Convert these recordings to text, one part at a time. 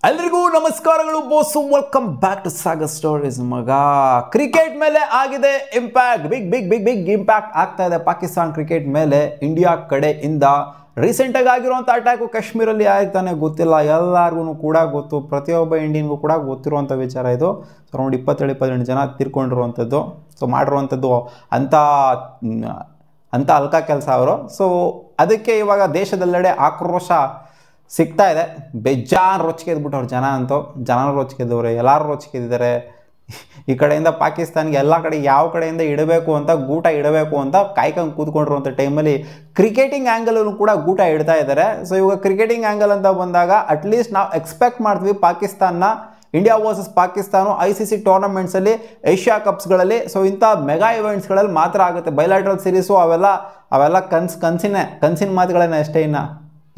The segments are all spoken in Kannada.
ಎಲ್ರಿಗೂ ನಮಸ್ಕಾರಗಳು ಬೋಸು, welcome back to Sagar stories. ಮಗ, ಕ್ರಿಕೆಟ್ ಮೇಲೆ ಆಗಿದೆ impact, big big big big impact ಆಗ್ತಾ ಇದೆ ಪಾಕಿಸ್ತಾನ ಕ್ರಿಕೆಟ್ ಮೇಲೆ ಇಂಡಿಯಾ ಕಡೆಯಿಂದ. ರೀಸೆಂಟಾಗಿ ಆಗಿರುವಂಥ ಅಟ್ಯಾಕು ಕಾಶ್ಮೀರಲ್ಲಿ ಆಗ್ತಾನೆ ಗೊತ್ತಿಲ್ಲ, ಎಲ್ಲರಿಗೂ ಕೂಡ ಗೊತ್ತು, ಪ್ರತಿಯೊಬ್ಬ ಇಂಡಿಯನ್ಗೂ ಕೂಡ ಗೊತ್ತಿರುವಂಥ ವಿಚಾರ ಇದು. ಅರೌಂಡ್ 27-28 ಜನ ತೀರ್ಕೊಂಡಿರುವಂಥದ್ದು. ಸೊ ಮಾಡಿರುವಂಥದ್ದು ಅಂಥ ಅಲ್ಕ ಕೆಲಸ ಅವರು. ಸೊ ಅದಕ್ಕೆ ಇವಾಗ ದೇಶದೆಲ್ಲೆಡೆ ಆಕ್ರೋಶ ಸಿಗ್ತಾ ಇದೆ. ಬೇಜಾನ್ ರೊಚ್ಚಿಗೆದ್ಬಿಟ್ಟವ್ರು ಜನ ಅಂತೂ, ಜನರು ರೊಚ್ಚಿಗೆದ್ದವ್ರೆ, ಎಲ್ಲರೂ ರೊಚ್ಚಿಗೆದ್ದಿದ್ದಾರೆ. ಈ ಕಡೆಯಿಂದ ಪಾಕಿಸ್ತಾನಿಗೆ ಎಲ್ಲ ಕಡೆ ಯಾವ ಕಡೆಯಿಂದ ಇಡಬೇಕು ಅಂತ, ಗೂಟ ಇಡಬೇಕು ಅಂತ ಕಾಯ್ಕೊಂಡು ಕೂತ್ಕೊಂಡಿರುವಂಥ ಟೈಮಲ್ಲಿ ಕ್ರಿಕೆಟಿಂಗ್ ಆ್ಯಂಗಲನ್ನು ಕೂಡ ಗೂಟ ಇಡ್ತಾ ಇದ್ದಾರೆ. ಸೊ ಇವಾಗ ಕ್ರಿಕೆಟಿಂಗ್ ಆ್ಯಂಗಲ್ ಅಂತ ಬಂದಾಗ ಅಟ್ಲೀಸ್ಟ್ ನಾವು ಎಕ್ಸ್ಪೆಕ್ಟ್ ಮಾಡ್ತೀವಿ Pakistan, India versus Pakistan ICC ಟೂರ್ನಮೆಂಟ್ಸಲ್ಲಿ, ಏಷ್ಯಾ ಕಪ್ಸ್ಗಳಲ್ಲಿ, ಸೊ ಇಂಥ ಮೆಗಾ ಇವೆಂಟ್ಸ್ಗಳಲ್ಲಿ ಮಾತ್ರ ಆಗುತ್ತೆ. ಬೈಲಾಟ್ರಲ್ ಸೀರೀಸು ಅವೆಲ್ಲ ಕನಸಿನ ಮಾತುಗಳೇನೆ ಅಷ್ಟೇ.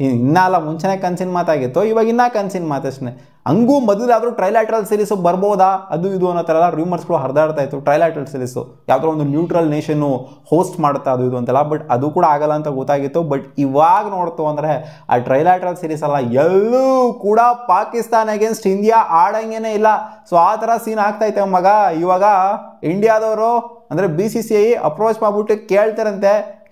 ಇನ್ನಲ್ಲ, ಮುಂಚೆನೇ ಕನಸಿನ ಮಾತಾಗಿತ್ತು, ಇವಾಗ ಇನ್ನೂ ಕನಸಿನ ಮಾತಷ್ಟೇ. ಹಂಗೂ ಮೊದಲಾದರೂ ಟ್ರೈಲ್ಯಾಟ್ರಲ್ ಸೀರೀಸು ಬರ್ಬೋದಾ, ಅದು ಇದು ಅನ್ನೋ ಥರ ಎಲ್ಲ ರೂಮರ್ಸ್ಗಳು ಹರಿದಾಡ್ತಾ ಇತ್ತು. ಟ್ರೈಲ್ಯಾಟ್ರಲ್ ಸೀರೀಸು ಯಾವುದೋ ಒಂದು ನ್ಯೂಟ್ರಲ್ ನೇಷನ್ನು ಹೋಸ್ಟ್ ಮಾಡುತ್ತಾ ಅದು ಇದು ಅಂತೆಲ್ಲ, ಬಟ್ ಅದು ಕೂಡ ಆಗಲ್ಲ ಅಂತ ಗೊತ್ತಾಗಿತ್ತು. ಬಟ್ ಇವಾಗ ನೋಡ್ತು ಅಂದರೆ ಆ ಟ್ರೈಲ್ಯಾಟ್ರಲ್ ಸೀರೀಸ್ ಅಲ್ಲ, ಎಲ್ಲೂ ಕೂಡ ಪಾಕಿಸ್ತಾನ ಅಗೇನ್ಸ್ಟ್ ಇಂಡಿಯಾ ಆಡಂಗೇನೆ ಇಲ್ಲ. ಸೊ ಆ ಥರ ಸೀನ್ ಆಗ್ತೈತೆ ಮಗ. ಇವಾಗ ಇಂಡಿಯಾದವರು ಅಂದರೆ BCCI ಅಪ್ರೋಚ್ ಮಾಡಿಬಿಟ್ಟು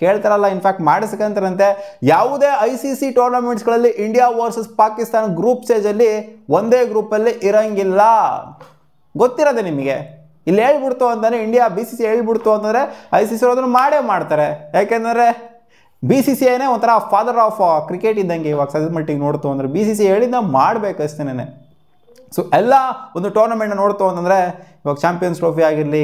ಕೇಳ್ತಾರಲ್ಲ, ಇನ್ಫ್ಯಾಕ್ಟ್ ಮಾಡಿಸ್ಕೊಂತಾರಂತೆ, ಯಾವುದೇ ICC ಟೂರ್ನಮೆಂಟ್ಸ್ಗಳಲ್ಲಿ ಇಂಡಿಯಾ ವರ್ಸಸ್ ಪಾಕಿಸ್ತಾನ ಗ್ರೂಪ್ ಸ್ಟೇಜಲ್ಲಿ ಒಂದೇ ಗ್ರೂಪಲ್ಲಿ ಇರೋಂಗಿಲ್ಲ. ಗೊತ್ತಿರೋದೆ ನಿಮಗೆ. ಇಲ್ಲಿ ಹೇಳ್ಬಿಡ್ತು ಅಂತಂದರೆ, BCCI ಹೇಳ್ಬಿಡ್ತು ಅಂತಂದರೆ ICC ಅದನ್ನು ಮಾಡೇ ಮಾಡ್ತಾರೆ. ಯಾಕೆಂದರೆ BCCIನೇ ಒಂಥರ ಫಾದರ್ ಆಫ್ ಕ್ರಿಕೆಟ್ ಇದ್ದಂಗೆ. ಇವಾಗ ಸದ್ಯದ ಮಟ್ಟಿಗೆ ನೋಡ್ತು ಅಂದರೆ BCCI ಹೇಳಿದ್ದ ಮಾಡಬೇಕಷ್ಟೇನೆ. ಸೊ ಎಲ್ಲ ಒಂದು ಟೂರ್ನಮೆಂಟ್ನ ನೋಡ್ತು ಅಂತಂದರೆ, ಇವಾಗ ಚಾಂಪಿಯನ್ಸ್ ಟ್ರೋಫಿ ಆಗಿರಲಿ,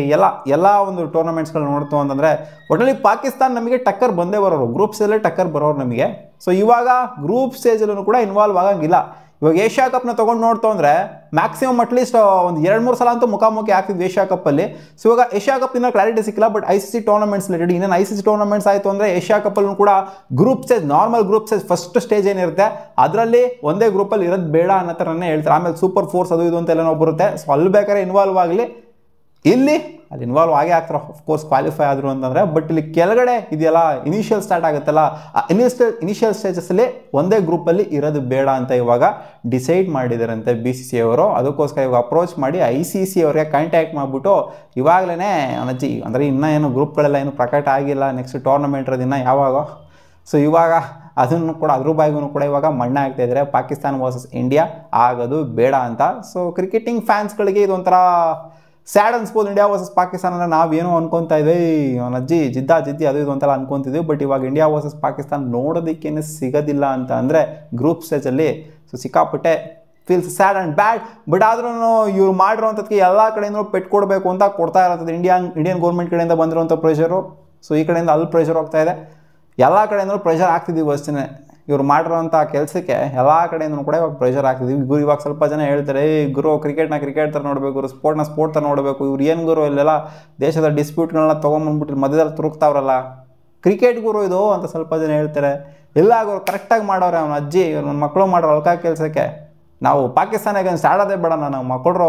ಎಲ್ಲ ಒಂದು ಟೂರ್ನಮೆಂಟ್ಸ್ಗಳು ನೋಡ್ತು ಅಂತಂದರೆ ಒಟ್ಟಲ್ಲಿ ಪಾಕಿಸ್ತಾನ ನಮಗೆ ಟಕ್ಕರ್ ಬಂದೇ ಬರೋರು, ಗ್ರೂಪ್ ಸ್ಟೇಜಲ್ಲೇ ಟಕ್ಕರ್ ಬರೋರು ನಮಗೆ. ಸೊ ಇವಾಗ ಗ್ರೂಪ್ ಸ್ಟೇಜಲ್ಲೂ ಕೂಡ ಇನ್ವಾಲ್ವ್ ಆಗಂಗಿಲ್ಲ. ಇವಾಗ ಏಷ್ಯಾ ಕಪ್ನ ತೊಗೊಂಡು ನೋಡ್ತು ಅಂದರೆ ಮ್ಯಾಕ್ಸಿಮಮ್ ಅಟ್ಲೀಸ್ಟ್ ಒಂದು 2-3 ಸಲ ಅಂತೂ ಮುಖಾಮುಖಿ ಆಗ್ತಿದ್ವಿ ಏಷ್ಯಾ ಕಪ್ಪಲ್ಲಿ. ಸೊ ಇವಾಗ ಏಷ್ಯಾ ಕಪ್ ಇನ್ನೂ ಕ್ಲಾರಿಟಿ ಸಿಕ್ಕಿಲ್ಲ, ಬಟ್ ICC ಟೂರ್ನಮೆಂಟ್ಸ್ ರಿಲೇಟೆಡ್ ಇನ್ನೇನು ICC ಟೂರ್ನಮೆಂಟ್ಸ್ ಆಯಿತು ಅಂದರೆ ಏಷ್ಯಾ ಕಪ್ಪಲ್ಲೂ ಕೂಡ group stage, normal group stage first stage ಏನಿರುತ್ತೆ ಅದರಲ್ಲಿ ಒಂದೇ ಗ್ರೂಪಲ್ಲಿ ಇರೋದು ಬೇಡ ಅನ್ನೋ ಥರನೇ ಹೇಳ್ತಾರೆ. ಆಮೇಲೆ ಸೂಪರ್ ಫೋರ್ಸ್ ಅದು ಇದು ಅಂತ ಎಲ್ಲ ಬರುತ್ತೆ. ಸೊ ಅಲ್ಲಿ ಬೇಕಾದ್ರೆ ಇನ್ವಾಲ್ವ್ ಆಗಲಿ, ಇಲ್ಲಿ ಅಲ್ಲಿ ಇನ್ವಾಲ್ವ್ ಆಗೇ ಆಗ್ತಾರೆ ಆಫ್ಕೋರ್ಸ್, ಕ್ವಾಲಿಫೈ ಆದರು ಅಂತಂದರೆ. ಬಟ್ ಇಲ್ಲಿ ಕೆಳಗಡೆ ಇದೆಯಲ್ಲ, ಇನಿಷಿಯಲ್ ಸ್ಟಾರ್ಟ್ ಆಗುತ್ತಲ್ಲ, ಇನಿಷಿಯಲ್ ಸ್ಟೇಜಸ್ಸಲ್ಲಿ ಒಂದೇ ಗ್ರೂಪಲ್ಲಿ ಇರೋದು ಬೇಡ ಅಂತ ಇವಾಗ ಡಿಸೈಡ್ ಮಾಡಿದಾರಂತೆ BCCI ಅವರು. ಅದಕ್ಕೋಸ್ಕರ ಇವಾಗ ಅಪ್ರೋಚ್ ಮಾಡಿ ICC ಅವರಿಗೆ ಕಾಂಟ್ಯಾಕ್ಟ್ ಮಾಡಿಬಿಟ್ಟು ಇವಾಗಲೇ ಅನಜ್ಜಿ ಅಂದರೆ ಇನ್ನೂ ಏನು ಗ್ರೂಪ್ಗಳೆಲ್ಲ ಏನು ಪ್ರಕಟ ಆಗಿಲ್ಲ, ನೆಕ್ಸ್ಟ್ ಟೂರ್ನಮೆಂಟ್ ಇರೋದಿನ್ನ ಯಾವಾಗ. ಸೊ ಇವಾಗ ಅದನ್ನು ಕೂಡ ಅದ್ರ ಬಾಯಿಗೂ ಕೂಡ ಇವಾಗ ಮಣ್ಣ ಆಗ್ತಾ ಇದ್ದಾರೆ, ಪಾಕಿಸ್ತಾನ ವರ್ಸಸ್ ಇಂಡಿಯಾ ಆಗೋದು ಬೇಡ ಅಂತ. ಸೊ ಕ್ರಿಕೆಟಿಂಗ್ ಫ್ಯಾನ್ಸ್ಗಳಿಗೆ ಇದೊಂಥರ ಸ್ಯಾಡ್ ಅನ್ಸ್ಬೋದು. ಇಂಡಿಯಾ ವರ್ಸಸ್ ಪಾಕಿಸ್ತಾನ ಅಂದರೆ ನಾವೇನೋ ಅನ್ಕೊತಾ ಇದ್ವಿ, ಅಜ್ಜಿ ಜಿದ್ದಿ ಅದು ಇದು ಅಂತೆಲ್ಲ ಅನ್ಕೊತಿದ್ವಿ. ಬಟ್ ಇವಾಗ ಇಂಡಿಯಾ ವರ್ಸಸ್ ಪಾಕಿಸ್ತಾನ ನೋಡೋದಕ್ಕೇನೆ ಸಿಗೋದಿಲ್ಲ ಅಂತ ಅಂದರೆ ಗ್ರೂಪ್ ಸ್ಟೇಜಲ್ಲಿ. ಸೊ ಸಿಕ್ಕಾಪಟ್ಟೆ feels sad and bad. But ಆದ್ರೂ ಇವ್ರು ಮಾಡಿರೋಂಥದ್ದಕ್ಕೆ ಎಲ್ಲ ಕಡೆಯಿಂದ ಪೆಟ್ಟು ಕೊಡಬೇಕು ಅಂತ ಕೊಡ್ತಾ ಇರೋಂಥದ್ದು ಇಂಡಿಯನ್ ಗೌರ್ಮೆಂಟ್ ಕಡೆಯಿಂದ ಬಂದಿರೋಂಥ ಪ್ರೆಷರು. ಸೊ ಈ ಕಡೆಯಿಂದ ಅಲ್ಲಿ ಪ್ರೆಷರ್ ಹೋಗ್ತಾ ಇದೆ, ಎಲ್ಲ ಕಡೆಯಿಂದ ಪ್ರೆಷರ್ ಆಗ್ತಿದ್ದೀವಿ ಅಷ್ಟೇ. ಇವ್ರು ಮಾಡಿರೋಂಥ ಕೆಲಸಕ್ಕೆ ಎಲ್ಲ ಕಡೆಯಿಂದ ಕೂಡ ಇವಾಗ ಪ್ರೆಷರ್ ಆಗ್ತಿದ್ದೀವಿ. ಇವಾಗ ಸ್ವಲ್ಪ ಜನ ಹೇಳ್ತಾರೆ, ಗುರು ಕ್ರಿಕೆಟ್ನ ಕ್ರಿಕೆಟ್ ಥರ ನೋಡಬೇಕು, ಸ್ಪೋರ್ಟ್ನ ಸ್ಪೋರ್ಟ್ ಥರ ನೋಡಬೇಕು, ಇವ್ರು ಏನು ಗುರು ಇಲ್ಲೆಲ್ಲ ದೇಶದ ಡಿಸ್ಪ್ಯೂಟ್ಗಳನ್ನ ತೊಗೊಂಬಂದ್ಬಿಟ್ಟು ಮಧ್ಯದಲ್ಲಿ ತುರುಕ್ತಾವ್ರಲ್ಲ, ಕ್ರಿಕೆಟ್ ಗುರು ಇದು ಅಂತ ಸ್ವಲ್ಪ ಜನ ಹೇಳ್ತಾರೆ. ಎಲ್ಲ ಗುರು ಕರೆಕ್ಟಾಗಿ ಮಾಡೋರೆ, ಅವನ ಅಜ್ಜಿ ನನ್ನ ಮಕ್ಕಳು ಮಾಡೋರು ಅಲ್ಕ ಕೆಲಸಕ್ಕೆ. ನಾವು ಪಾಕಿಸ್ತಾನಿಗೆ ಆಡೋದೇ ಬೇಡ, ನಾವು ಮಕ್ಕಳು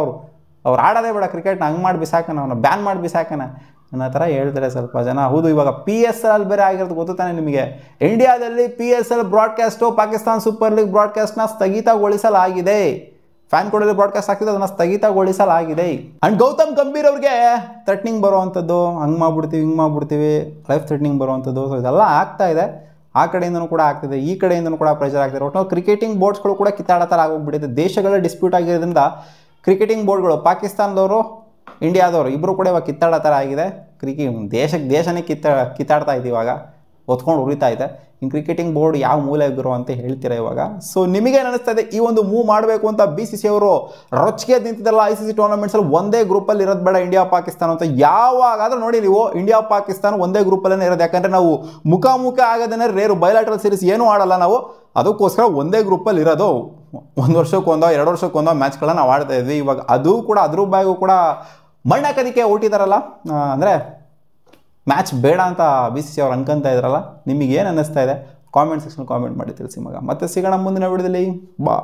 ಅವ್ರು ಆಡೋದೇ ಬೇಡ ಕ್ರಿಕೆಟ್ನ, ಹಂಗೆ ಮಾಡಿ ಬಿಸಾಕನ, ಅವನ್ನ ಬ್ಯಾನ್ ಮಾಡಿ ಬಿಸಾಕನ ಅನ್ನೋ ಥರ ಹೇಳ್ತಾರೆ ಸ್ವಲ್ಪ ಜನ. ಹೌದು, ಇವಾಗ PSL ಬೇರೆ ಆಗಿರೋದು ಗೊತ್ತು ತಾನೆ ನಿಮಗೆ. ಇಂಡಿಯಾದಲ್ಲಿ PSL ಬ್ರಾಡ್ಕಾಸ್ಟು, ಪಾಕಿಸ್ತಾನ ಸೂಪರ್ ಲೀಗ್ ಬ್ರಾಡ್ಕಾಸ್ಟ್ನ ಸ್ಥಗಿತಗೊಳಿಸಲಾಗಿದೆ. ಫ್ಯಾನ್ ಕೋಡಲ್ಲಿ ಬ್ರಾಡ್ಕಾಸ್ಟ್ ಆಗ್ತಿದೆ, ಅದನ್ನು ಸ್ಥಗಿತಗೊಳಿಸಲಾಗಿದೆ. ಆ್ಯಂಡ್ ಗೌತಮ್ ಗಂಭೀರ್ ಅವ್ರಿಗೆ ಥ್ರೆಟ್ನಿಂಗ್ ಬರುವಂಥದ್ದು, ಹಂಗೆ ಮಾಡ್ಬಿಡ್ತೀವಿ ಹಿಂಗೆ ಮಾಡ್ಬಿಡ್ತೀವಿ, ಲೈಫ್ ಥ್ರೆಟ್ನಿಂಗ್ ಬರುವಂಥದ್ದು. ಸೊ ಇದೆಲ್ಲ ಆಗ್ತಾ ಇದೆ, ಆ ಕಡೆಯಿಂದನೂ ಕೂಡ ಆಗ್ತಿದೆ, ಈ ಕಡೆಯಿಂದನೂ ಕೂಡ ಪ್ರೆಷರ್ ಆಗ್ತಿದೆ. ಒಟ್ಟು ಕ್ರಿಕೆಟಿಂಗ್ ಬೋರ್ಡ್ಸ್ಗಳು ಕೂಡ ಕಿತ್ತಾಡೋ ಥರ ಆಗೋಗ್ಬಿಟ್ಟಿದೆ. ದೇಶಗಳ ಡಿಸ್ಪ್ಯೂಟ್ ಆಗಿರೋದ್ರಿಂದ ಕ್ರಿಕೆಟಿಂಗ್ ಬೋರ್ಡ್ಗಳು, ಪಾಕಿಸ್ತಾನದವರು ಇಂಡಿಯಾದವರು ಇಬ್ಬರು ಕೂಡ ಇವಾಗ ಕಿತ್ತಾಡೋ ಥರ ಆಗಿದೆ. ದೇಶನೇ ಕಿತ್ತಾಡ್ತಾ ಇದೆ, ಇವಾಗ ಹೊತ್ಕೊಂಡು ಉರಿತಾ ಇದೆ. ಇನ್ನು ಕ್ರಿಕೆಟಿಂಗ್ ಬೋರ್ಡ್ ಯಾವ ಮೂಲೆ ಗುರು ಅಂತ ಹೇಳ್ತೀರಾ ಇವಾಗ. ಸೊ ನಿಮಗೇನು ಅನಿಸ್ತಾ ಇದೆ, ಈ ಒಂದು ಮೂವ್ ಮಾಡಬೇಕು ಅಂತ BCCI ಅವರು ರೊಚ್ಚಿಗೆ ನಿಂತಿದ್ದಲ್ಲ ICC ಟೂರ್ನಮೆಂಟ್ಸಲ್ಲಿ ಒಂದೇ ಗ್ರೂಪಲ್ಲಿ ಇರೋದು ಬೇಡ ಇಂಡಿಯಾ ಪಾಕಿಸ್ತಾನ ಅಂತ. ಯಾವಾಗಾದರೂ ನೋಡಿ ನೀವು, ಇಂಡಿಯಾ ಪಾಕಿಸ್ತಾನ ಒಂದೇ ಗ್ರೂಪಲ್ಲೇ ಇರೋದು. ಯಾಕಂದರೆ ನಾವು ಮುಖಾಮುಖಿ ಆಗೋದನ್ನೇ ರೇರು, ಬೈಲಾಟ್ರಲ್ ಸೀರೀಸ್ ಏನೂ ಆಡಲ್ಲ ನಾವು, ಅದಕ್ಕೋಸ್ಕರ ಒಂದೇ ಗ್ರೂಪಲ್ಲಿ ಇರೋದು. 1 ವರ್ಷಕ್ಕೊಂದೋ 2 ವರ್ಷಕ್ಕೊಂದೋ ಮ್ಯಾಚ್ಗಳನ್ನ ನಾವು ಆಡ್ತಾ ಇದ್ವಿ. ಇವಾಗ ಅದು ಕೂಡ ಅದ್ರ ಬಾಯಿಗೂ ಕೂಡ ಮಣ್ಣಾಕೋದಕ್ಕೆ ಹೊಟ್ಟಿದಾರಲ್ಲ, ಅಂದರೆ ಮ್ಯಾಚ್ ಬೇಡ ಅಂತ BCCI ಅವ್ರು ಅನ್ಕೊಂತ ಇದ್ರಲ್ಲ. ನಿಮಗೇನು ಅನ್ನಿಸ್ತಾ ಇದೆ ಕಾಮೆಂಟ್ ಸೆಕ್ಷನ್ ಕಾಮೆಂಟ್ ಮಾಡಿ ತಿಳಿಸಿ ಮಗ. ಮತ್ತೆ ಸಿಗೋಣ ಮುಂದಿನ ವಿಡಿಯೋದಲ್ಲಿ. ಬಾ.